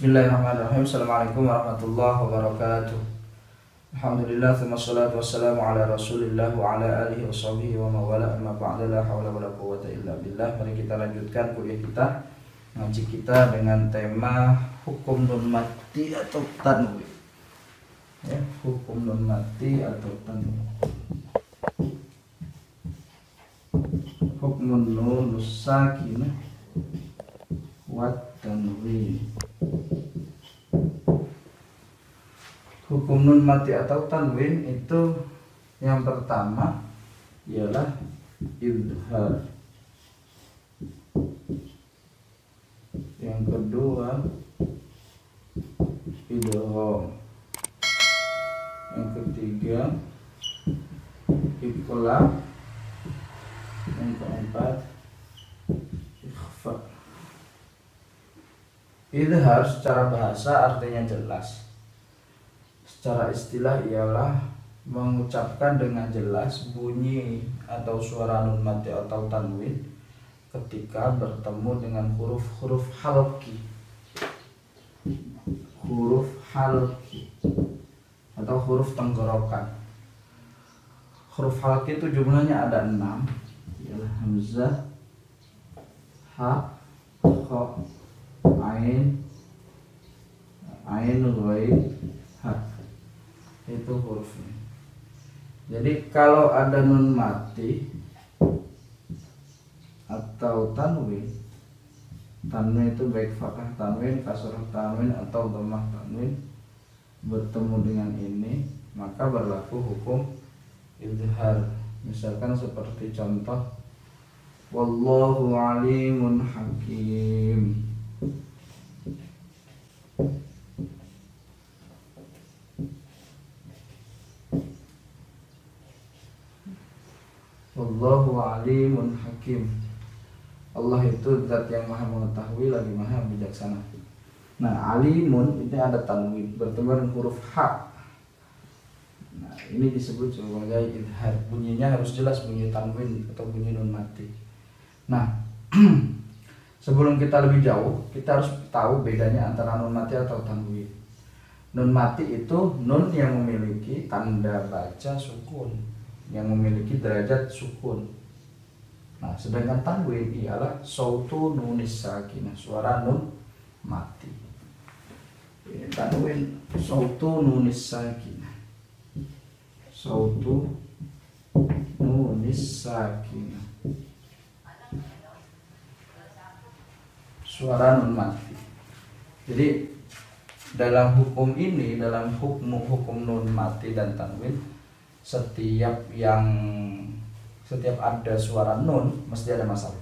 Bismillahirrahmanirrahim. Assalamualaikum warahmatullahi wabarakatuh. Alhamdulillah, thumma salatu wassalamu ala rasulillah wa ala alihi wa sahbihi wa mawala, amma ba'da, la hawla wa la quwwata illa billah. Mari kita lanjutkan kuliah kita, ngaji kita dengan tema hukum nun mati atau tanwin. Ya, hukum nun mati atau tanwin. Hukum nun sakinah wa tanwin. Hukum nun mati atau tanwin itu yang pertama ialah idhar, yang kedua idgham, yang ketiga iqlab, yang keempat ikhfa. Idhar secara bahasa artinya jelas. Secara istilah ialah mengucapkan dengan jelas bunyi atau suara nun mati atau tanwin ketika bertemu dengan huruf-huruf halqi. Huruf halqi atau huruf tenggorokan. Huruf halqi itu jumlahnya ada 6, ialah hamzah, ha, kha, ain, ghain, ha. Itu hurufnya. Jadi kalau ada nun mati atau tanwin, tanwin itu baik fathah tanwin, kasrah tanwin atau dhammah tanwin bertemu dengan ini, maka berlaku hukum idhar. Misalkan seperti contoh wallahu alimun hakim. Wallahu alimun hakim. Allah itu zat yang maha mengetahui lagi maha bijaksana. Nah, alimun ini ada tanwin bertemu dengan huruf ha. Nah, ini disebut sebagai idhar. Bunyinya harus jelas, bunyi tanwin atau bunyi nun mati. Nah, sebelum kita lebih jauh, kita harus tahu bedanya antara nun mati atau tanwin. Nun mati itu nun yang memiliki tanda baca sukun, yang memiliki derajat sukun. Nah, sedangkan tanwin ialah sautu nunis sakinah, suara nun mati. Ini tanwin sautu nunis sakinah, sautu nunis sakinah, suara nun mati. Jadi dalam hukum ini, dalam hukum nun mati dan tanwin, setiap ada suara nun mesti ada masalah.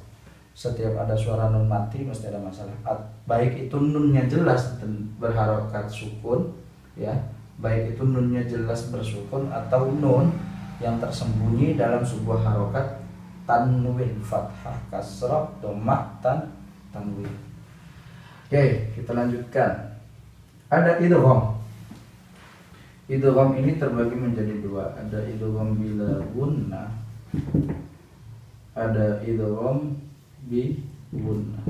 Setiap ada suara nun mati mesti ada masalah. Baik itu nunnya jelas dan berharokat sukun, ya, baik itu nunnya jelas bersukun atau nun yang tersembunyi dalam sebuah harokat tanwin, fathah, kasrah, dhammah, tanwin. Oke, kita lanjutkan. Ada idgham. Idgham ini terbagi menjadi dua, ada idgham bila gunnah, ada idgham bi gunnah.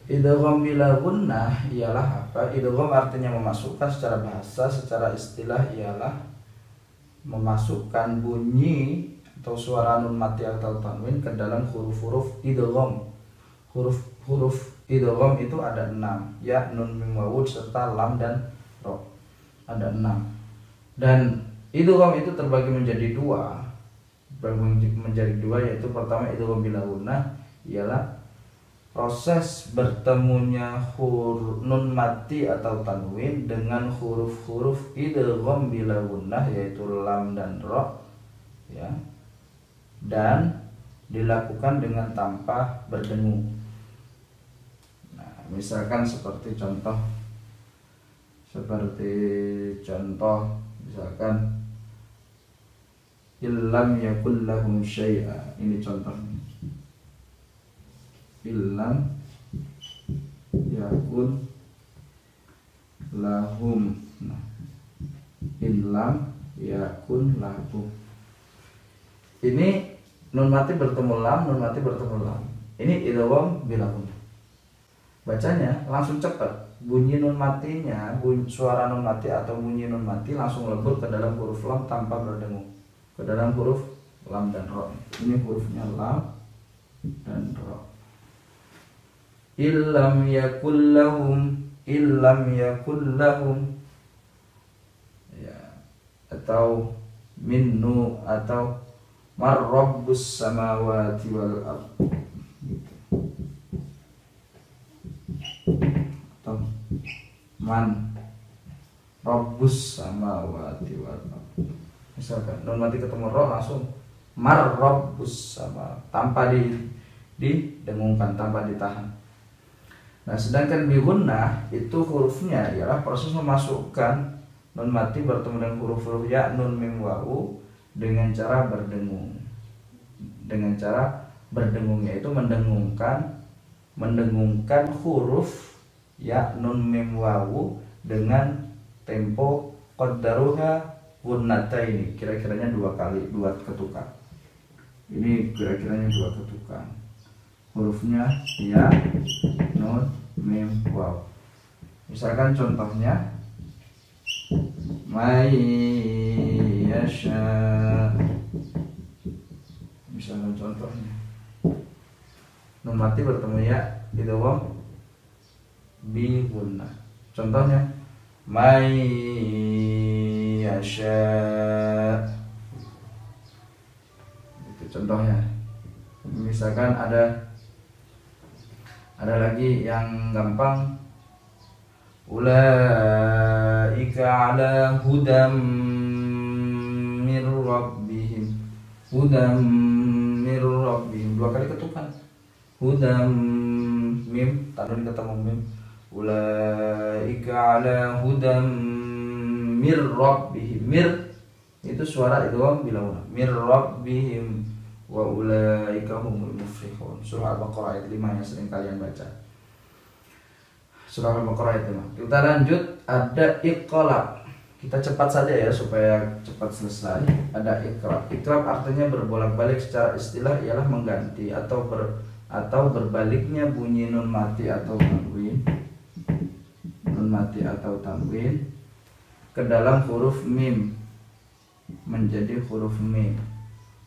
Idgham bila gunnah ialah apa? Idgham artinya memasukkan secara bahasa, secara istilah ialah memasukkan bunyi atau suara nun mati atau tanwin ke dalam huruf-huruf idgham. Huruf idgham itu ada 6, ya, nun, mim, waw, serta lam dan ro. Ada 6. Dan idgham itu terbagi menjadi dua. Yaitu pertama idgham bila gunnah ialah proses bertemunya nun mati atau tanwin dengan huruf-huruf idgham bila gunnah, yaitu lam dan ro, ya. Dan dilakukan dengan tanpa berdengung. Misalkan seperti contoh misalkan illam yakul lahum syai'a. Ini contohnya, illam yakul lahum. Nah, illam yakun lahum, ini nun mati bertemu lam, nun mati bertemu lam. Ini idgham bila gunnah. bacanya langsung cepat. Bunyi nun matinya, suara nun mati atau bunyi nun mati langsung lebur ke dalam huruf lam tanpa berdengung, ke dalam huruf lam dan ro. Ini hurufnya lam dan ro. Illam yakul lahum, illam yakul lahum, ya, atau minnu, atau mar rabbus samawati wal ard, atau man rabbus samawati wal ard. Misalkan nun mati ketemu ro langsung mar rabbus sama, tanpa didengungkan, tanpa ditahan. Nah, sedangkan bi gunnah itu hurufnya ialah proses memasukkan nun mati bertemu dengan huruf-huruf ya, nun, mim, wawu dengan cara berdengung. Dengan cara berdengung yaitu mendengungkan huruf ya, nun, mim, wawu dengan tempo qaddaruha gunnataini, kira-kiranya 2 kali, 2 ketukan. Ini kira-kiranya 2 ketukan. Hurufnya ya, nun, mim, waw. Misalkan contohnya may yasha. Misalkan contohnya nun mati bertemu ya idgham bi gunnah. Contohnya may yasha. Itu contohnya. Misalkan ada lagi yang gampang, ulaika ala hudam mir rabbihim, hudam mir rabbihim, 2 kali ketukan, hudam mim, tanun ketemu mim, ulaika ala hudam mir rabbihim, mir itu suara idgham bila mir rabbihim wa ulaika humul muflihun. Surah Al-Baqarah ayat 5 yang sering kalian baca. Surah Al-Baqarah ayat 5. Kita lanjut, ada iqlab. Kita cepat saja ya supaya cepat selesai. Ada iqlab. Iqlab artinya berbolak-balik, secara istilah ialah mengganti atau berbaliknya bunyi nun mati atau tanwin. Nun mati atau tanwin ke dalam huruf mim menjadi huruf mim.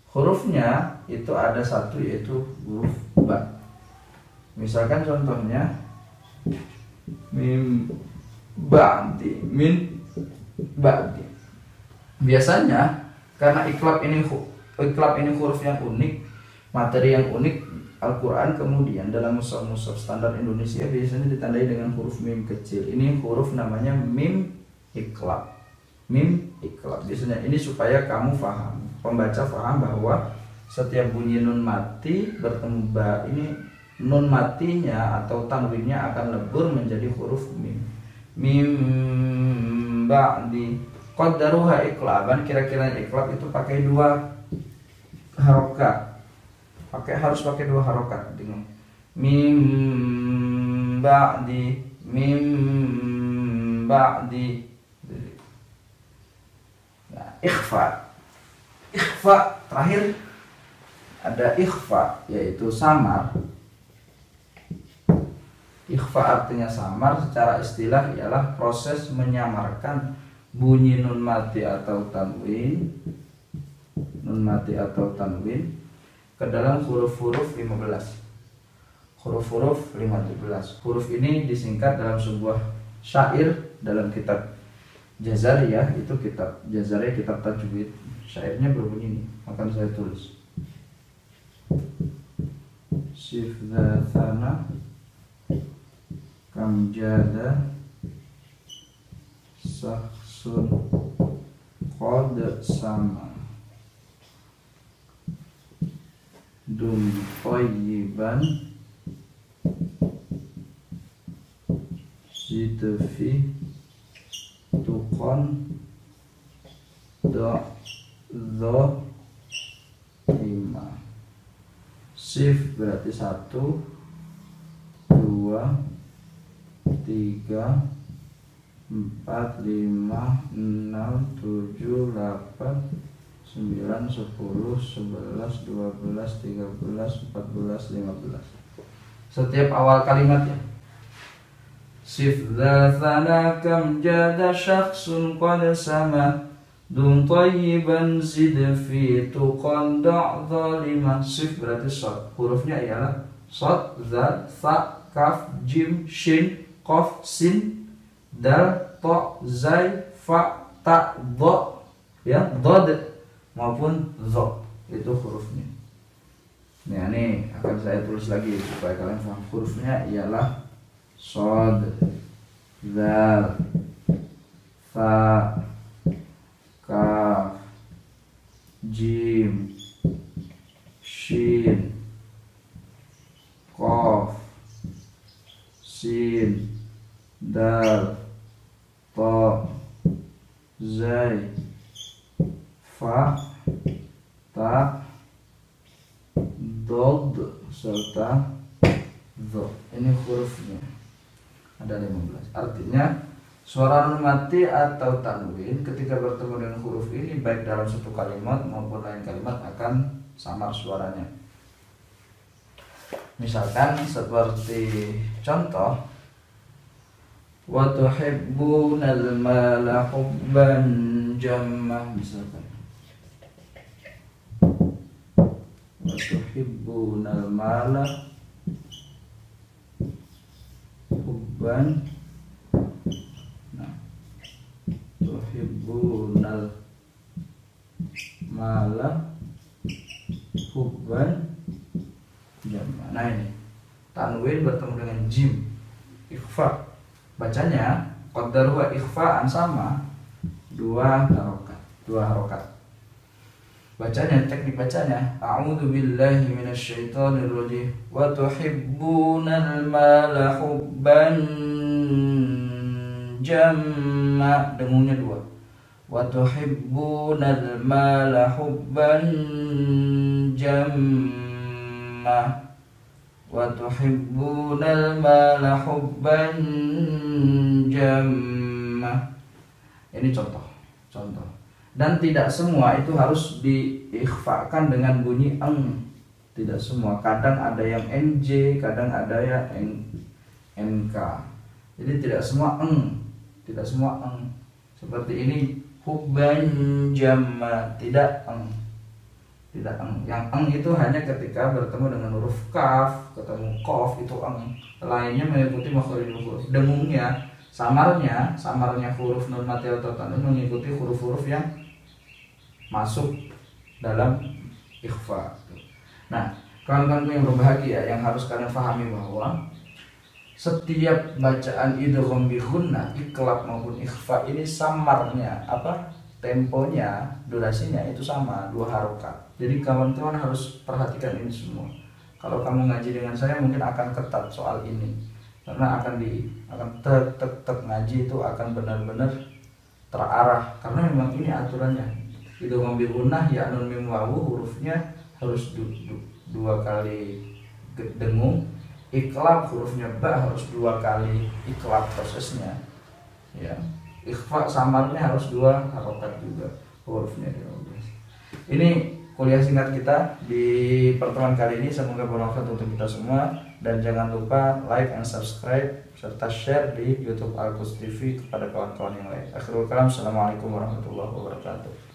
Hurufnya itu ada 1 yaitu huruf ba. Misalkan contohnya mim ba'di, min ba'di. Biasanya karena iqlab ini huruf yang unik, materi yang unik Al-Quran, kemudian dalam mushaf standar Indonesia biasanya ditandai dengan huruf mim kecil. Ini huruf namanya mim iqlab. Mim iqlab. Biasanya ini supaya kamu paham, pembaca paham bahwa setiap bunyi nun mati bertemu ba ini nun matinya atau tanwinnya akan lebur menjadi huruf mim. Mim ba'di qaddaruha iqlaban, kira-kira iqlab itu pakai 2 harokat. Harus pakai 2 harokat dengan mim ba'di, mim ba'di. Nah, ikhfa terakhir ada ikhfa yaitu samar. Ikhfa artinya samar, secara istilah ialah proses menyamarkan bunyi nun mati atau tanwin ke dalam huruf-huruf 15. Huruf-huruf 15. Huruf ini disingkat dalam sebuah syair dalam kitab Jazariyah, itu kitab Jazariyah, kitab tajwid. Syairnya berbunyi ini, akan saya tulis. Sifdzatsana kam jada sahsun qad sama dum thayyiban zidfi tuqan do 5. Sif berarti 1 2 3 4 5 6 7 8 9 10 11 12 13 14 15. Setiap awal kalimatnya sif dha thana kam jada syakhsun qad sama dum tayyiban zid fi tuqan da' zalima. Sif berarti shad, hurufnya ialah shad, zal, tha, kaf, jim, shin, qaf, sin, dal, ta, zai, fa, ta, dha, ya, dad maupun dha, itu hurufnya. Nah, ini akan saya tulis lagi supaya kalian paham. Hurufnya ialah shad, zal, tha, kaf, jim, shin, qaf, sin, dal, ta, zai, fa, ta, dod serta dho. Ini hurufnya ada 15. Artinya suara nun mati atau tanwin ketika bertemu dengan huruf ini baik dalam satu kalimat maupun lain kalimat akan samar suaranya. Misalkan seperti contoh, wa tuhibbunal mala hubban jamma, misalkan wa tuhibbunal mala hubban, nah, tuhibbunal mala hubban jamma. Nah, ini tanwin bertemu dengan jim, ikhfa. Bacanya qaddaruha ikhfaan sama dua harokat. Bacanya, teknik bacanya, a'udzu billahi minasyaitonir rajim wa tuhibbunal mala hubban jamma, dengungnya dua. Wa tuhibbunal mala hubban jamma, wa tuhibbunal mala hubban jamma. Ini contoh. Dan tidak semua itu harus diikhfakan dengan bunyi eng. Tidak semua. Kadang ada yang nj, kadang ada yang nk. Jadi tidak semua eng. Seperti ini, hubban jamma, tidak eng. Yang eng itu hanya ketika bertemu dengan huruf kaf, ketemu qaf itu eng. Lainnya mengikuti makhrijul huruf. Dengungnya, samarnya huruf nun mati atau tanwin mengikuti huruf-huruf yang masuk dalam ikhfa. Nah, kawan-kawan yang berbahagia, yang harus kalian pahami bahwa setiap bacaan idgham bi gunnah, iklab maupun ikhfa ini samarnya, temponya, durasinya itu sama, 2 harokat. Jadi kawan-kawan harus perhatikan ini semua. Kalau kamu ngaji dengan saya mungkin akan ketat soal ini, karena akan tek ngaji itu akan benar-benar terarah, karena memang ini aturannya. Idgham bi gunnah ya nun mim wawu, hurufnya harus 2 kali dengung. Iklab hurufnya ba harus 2 kali iklab prosesnya, ya. Ikhfa samarnya harus 2 harokat juga hurufnya. Ini kuliah singkat kita di pertemuan kali ini, semoga bermanfaat untuk kita semua, dan jangan lupa like and subscribe serta share di YouTube Al-Quds TV kepada kawan-kawan yang lain. Akhirul kalam, assalamualaikum warahmatullahi wabarakatuh.